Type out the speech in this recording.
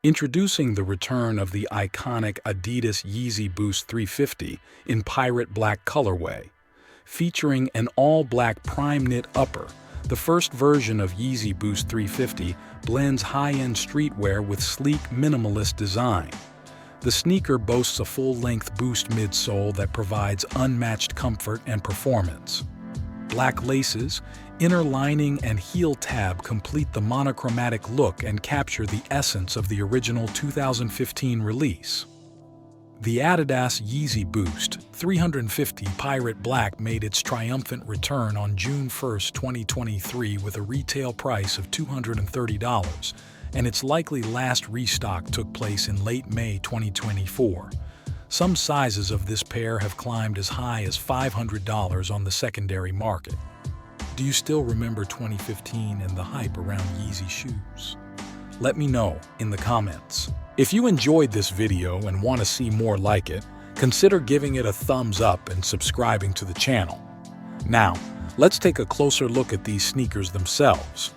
Introducing the return of the iconic Adidas Yeezy Boost 350 in pirate black colorway. Featuring an all-black prime knit upper, the first version of Yeezy Boost 350 blends high-end streetwear with sleek, minimalist design. The sneaker boasts a full-length Boost midsole that provides unmatched comfort and performance. Black laces, inner lining, and heel tab complete the monochromatic look and capture the essence of the original 2015 release. The adidas Yeezy Boost 350 Pirate Black made its triumphant return on June 1, 2023 with a retail price of $230, and its likely last restock took place in late May 2024. Some sizes of this pair have climbed as high as $500 on the secondary market. Do you still remember 2015 and the hype around Yeezy shoes? Let me know in the comments. If you enjoyed this video and want to see more like it, consider giving it a thumbs up and subscribing to the channel. Now, let's take a closer look at these sneakers themselves.